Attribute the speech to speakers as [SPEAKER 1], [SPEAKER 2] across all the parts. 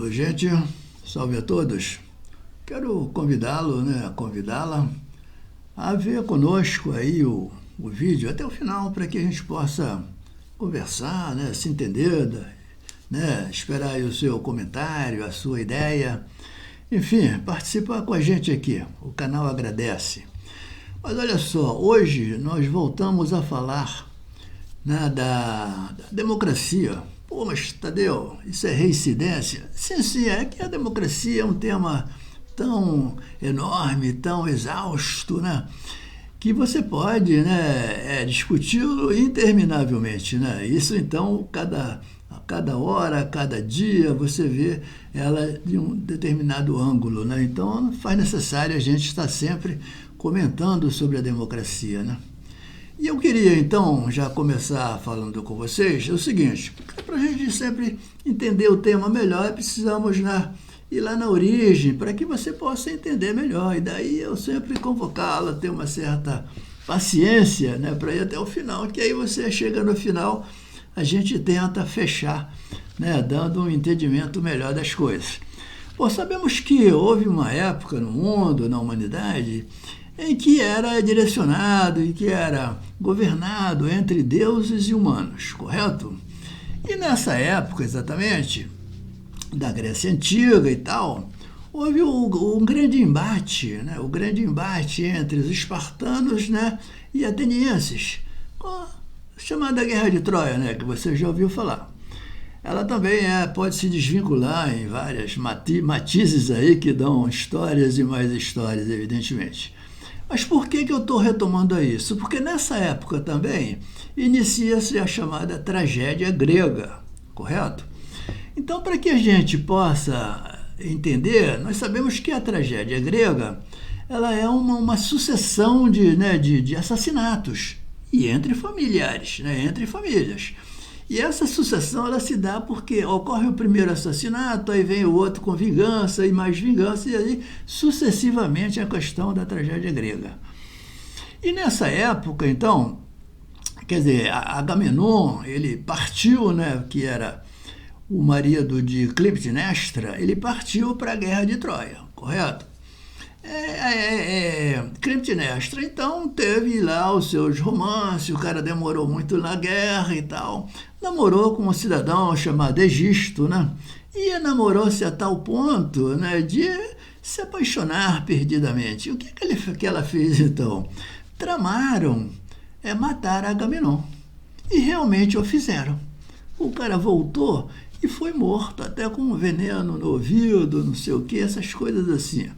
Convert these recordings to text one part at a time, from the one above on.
[SPEAKER 1] Alô, gente, salve a todos. Quero convidá-lo, convidá-la a ver conosco aí o vídeo até o final para que a gente possa conversar, se entender, esperar aí o seu comentário, a sua ideia. Enfim, participar com a gente aqui, o canal agradece. Mas olha só, hoje nós voltamos a falar da democracia. Pô, mas Tadeu, isso é reincidência? Sim, é que a democracia é um tema tão enorme, tão exausto, que você pode discuti-lo interminavelmente. Isso então, a cada hora, a cada dia, você vê ela de um determinado ângulo. Então, faz necessário a gente estar sempre comentando sobre a democracia. E eu queria, então, já começar falando com vocês o seguinte: para a gente sempre entender o tema melhor, precisamos ir lá na origem, para que você possa entender melhor. E daí eu sempre convocá-la, ter uma certa paciência, para ir até o final, que aí você chega no final, a gente tenta fechar, dando um entendimento melhor das coisas. Bom, sabemos que houve uma época no mundo, na humanidade, em que era direcionado, em que era governado entre deuses e humanos, correto? E nessa época, exatamente, da Grécia Antiga e tal, houve um grande embate, o grande embate entre os espartanos, e atenienses, a chamada Guerra de Troia, que você já ouviu falar. Ela também pode se desvincular em várias matizes aí que dão histórias e mais histórias, evidentemente. Mas por que eu estou retomando isso? Porque nessa época também inicia-se a chamada tragédia grega, correto? Então, para que a gente possa entender, nós sabemos que a tragédia grega ela é uma sucessão de assassinatos, e entre familiares, entre famílias. E essa sucessão ela se dá porque ocorre o primeiro assassinato, aí vem o outro com vingança e mais vingança, e aí sucessivamente a questão da tragédia grega. E nessa época, então, quer dizer, Agamenon, ele partiu, que era o marido de Clitemnestra, ele partiu para a Guerra de Troia, correto? Clitemnestra, então, teve lá os seus romances, o cara demorou muito na guerra e tal, namorou com um cidadão chamado Egisto, e namorou-se a tal ponto, de se apaixonar perdidamente. O que ela fez, então? Tramaram matar Agamenon, e realmente o fizeram. O cara voltou e foi morto, até com um veneno no ouvido, não sei o que, essas coisas assim.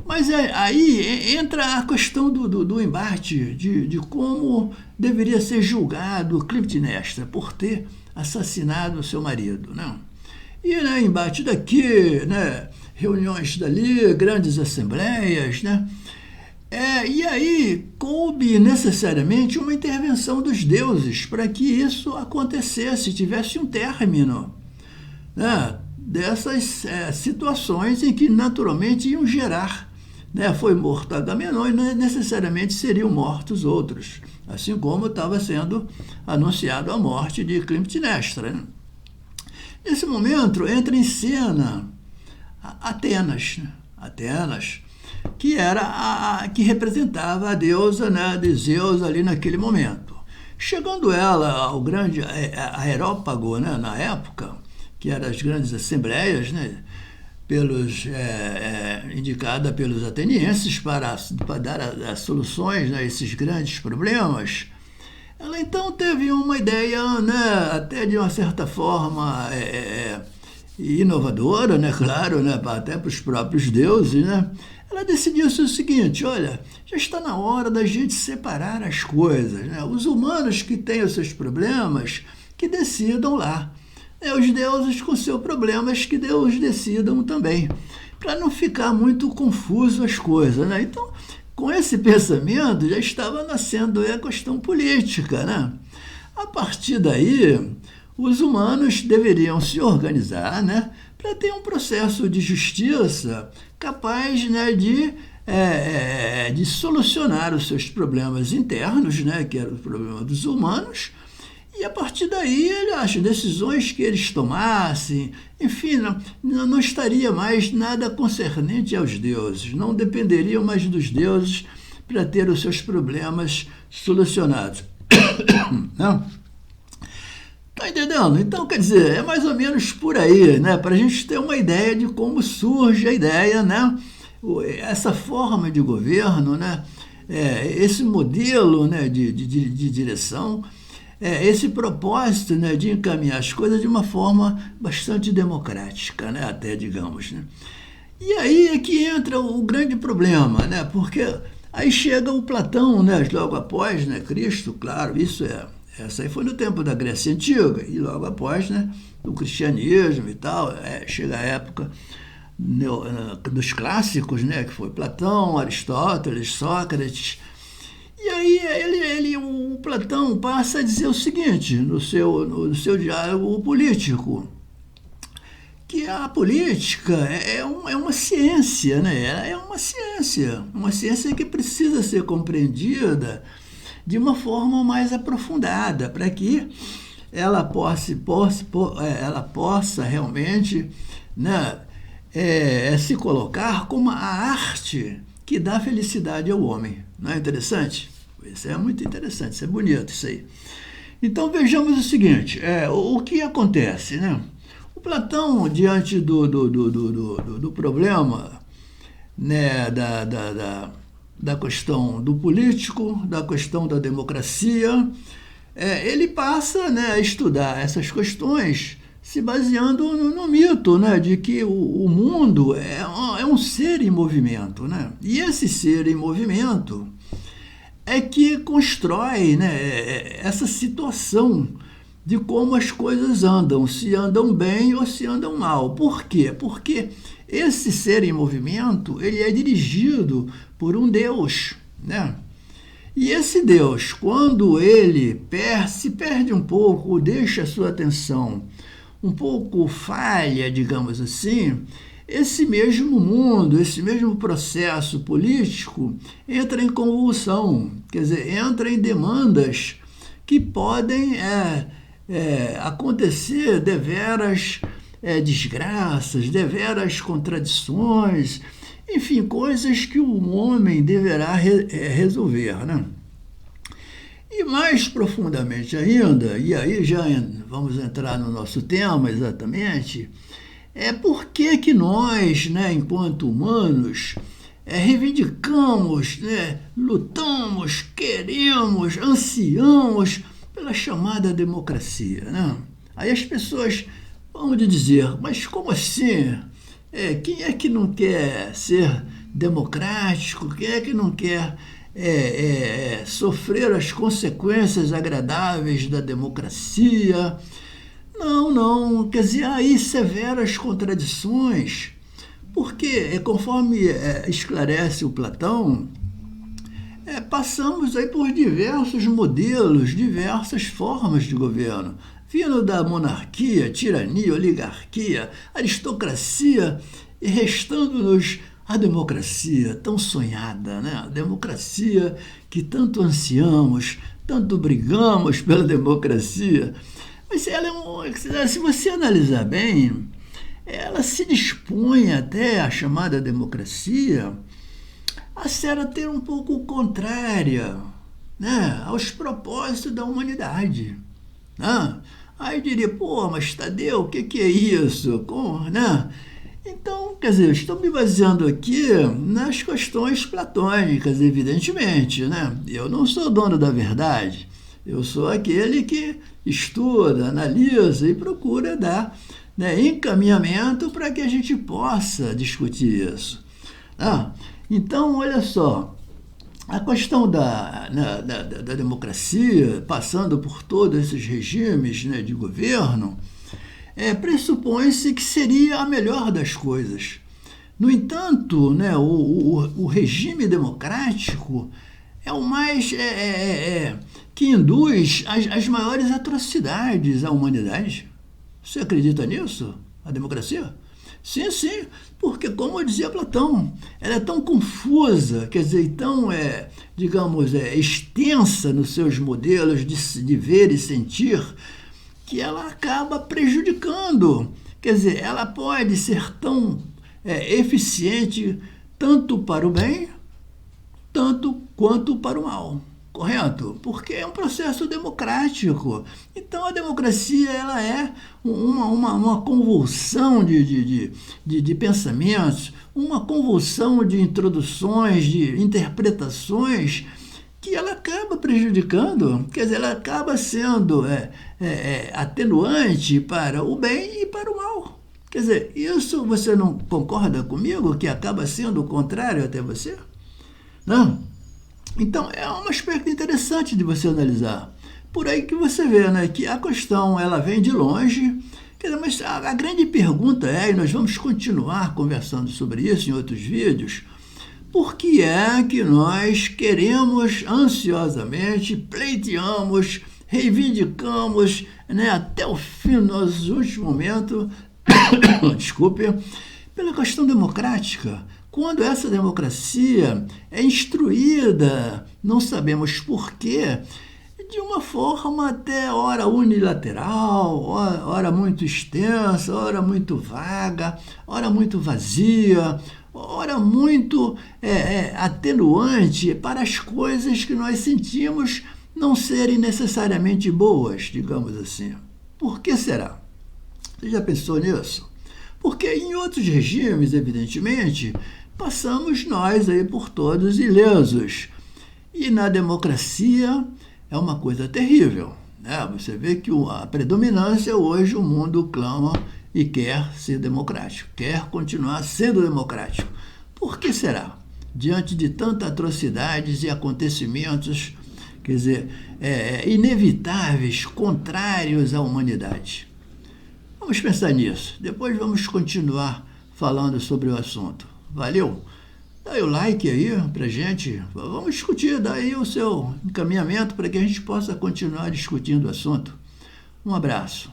[SPEAKER 1] Mas aí entra a questão do embate, de como deveria ser julgado Clitemnestra por ter assassinado o seu marido. E embate daqui, reuniões dali, grandes assembleias. E aí coube necessariamente uma intervenção dos deuses para que isso acontecesse, tivesse um término. Dessas situações em que naturalmente iam gerar. Foi morto Agamenon e não necessariamente seriam mortos outros, assim como estava sendo anunciado a morte de Clitemnestra. Nesse momento entra em cena Atenas, que era que representava a deusa de Zeus ali naquele momento. Chegando ela ao grande Areópago, na época, que eram as grandes assembleias, indicada pelos atenienses para dar as soluções a esses grandes problemas, ela então teve uma ideia, até de uma certa forma inovadora, claro, até para os próprios deuses, Ela decidiu o seguinte: olha, já está na hora da gente separar as coisas, Os humanos que têm os seus problemas, que decidam lá. Os deuses com seus problemas, que Deus decidam também, para não ficar muito confuso as coisas. Então, com esse pensamento, já estava nascendo a questão política. A partir daí, os humanos deveriam se organizar para ter um processo de justiça capaz de solucionar os seus problemas internos, que era o problema dos humanos, E a partir daí, as decisões que eles tomassem, enfim, não estaria mais nada concernente aos deuses, não dependeriam mais dos deuses para ter os seus problemas solucionados. Não? Tá entendendo? Então, quer dizer, é mais ou menos por aí, né? Para a gente ter uma ideia de como surge a ideia, né? Essa forma de governo, né? Esse modelo, né, de direção, esse propósito, né, de encaminhar as coisas de uma forma bastante democrática, né, até, digamos. Né? E aí é que entra o grande problema, né, porque aí chega o Platão, né, logo após, né, Cristo, claro, essa aí foi no tempo da Grécia Antiga, e logo após, né, do cristianismo e tal, chega a época dos clássicos, né, que foi Platão, Aristóteles, Sócrates. E aí o Platão passa a dizer o seguinte no seu diálogo político, que a política é uma ciência, né? Ela é uma ciência que precisa ser compreendida de uma forma mais aprofundada, para que ela possa realmente, né, se colocar como a arte que dá felicidade ao homem. Não é interessante? Isso é muito interessante, isso é bonito, isso aí. Então vejamos o seguinte, o que acontece, né? O Platão, diante do problema, né, da questão do político, da questão da democracia, ele passa, né, a estudar essas questões se baseando no mito, né, de que o mundo é um ser em movimento, né? E esse ser em movimento é que constrói, né, essa situação de como as coisas andam, se andam bem ou se andam mal. Por quê? Porque esse ser em movimento, ele é dirigido por um Deus, né? E esse Deus, quando ele se perde um pouco, deixa a sua atenção um pouco falha, digamos assim, esse mesmo mundo, esse mesmo processo político entra em convulsão, quer dizer, entra em demandas que podem acontecer deveras desgraças, deveras contradições, enfim, coisas que o homem deverá resolver, né? E mais profundamente ainda, e aí já vamos entrar no nosso tema exatamente, por que nós, né, enquanto humanos, reivindicamos, né, lutamos, queremos, ansiamos pela chamada democracia, né? Aí as pessoas vão dizer, mas como assim? Quem é que não quer ser democrático? Quem é que não quer sofrer as consequências agradáveis da democracia? Não, quer dizer, há aí severas contradições, porque, conforme esclarece o Platão, passamos aí por diversos modelos, diversas formas de governo, vindo da monarquia, tirania, oligarquia, aristocracia, e restando-nos a democracia tão sonhada, né? A democracia que tanto ansiamos, tanto brigamos pela democracia. Mas ela se você analisar bem, ela se dispõe até a chamada democracia a ser até um pouco contrária, né, aos propósitos da humanidade. Né? Aí diria, mas Tadeu, o que é isso? Né? Então, quer dizer, eu estou me baseando aqui nas questões platônicas, evidentemente, né? Eu não sou dono da verdade, eu sou aquele que estuda, analisa e procura dar, né, encaminhamento para que a gente possa discutir isso. Então, olha só, a questão da democracia, passando por todos esses regimes, né, de governo, pressupõe-se que seria a melhor das coisas. No entanto, né, o regime democrático é o mais que induz as maiores atrocidades à humanidade. Você acredita nisso? A democracia? Sim, sim, porque como dizia Platão, ela é tão confusa, quer dizer, tão, digamos, extensa nos seus modelos de ver e sentir, que ela acaba prejudicando. Quer dizer, ela pode ser tão eficiente tanto para o bem, tanto quanto para o mal. Correto? Porque é um processo democrático. Então a democracia ela é uma convulsão de pensamentos, uma convulsão de introduções, de interpretações que ela acaba prejudicando, quer dizer, ela acaba sendo atenuante para o bem e para o mal. Quer dizer, isso você não concorda comigo que acaba sendo o contrário até você? Não? Então, é um aspecto interessante de você analisar. Por aí que você vê, né, que a questão ela vem de longe, mas a grande pergunta é, e nós vamos continuar conversando sobre isso em outros vídeos, por que é que nós queremos ansiosamente, pleiteamos, reivindicamos, né, até o fim do nosso último momento, desculpe, pela questão democrática? Quando essa democracia é instruída, não sabemos porquê, de uma forma até ora unilateral, ora muito extensa, ora muito vaga, ora muito vazia, ora muito atenuante para as coisas que nós sentimos não serem necessariamente boas, digamos assim. Por que será? Você já pensou nisso? Porque em outros regimes, evidentemente, passamos nós aí por todos ilesos. E na democracia é uma coisa terrível, né? Você vê que a predominância hoje o mundo clama e quer ser democrático, quer continuar sendo democrático. Por que será? Diante de tantas atrocidades e acontecimentos, quer dizer, inevitáveis, contrários à humanidade. Vamos pensar nisso. Depois vamos continuar falando sobre o assunto. Valeu? Dá aí o like aí pra gente. Vamos discutir, dá aí o seu encaminhamento para que a gente possa continuar discutindo o assunto. Um abraço.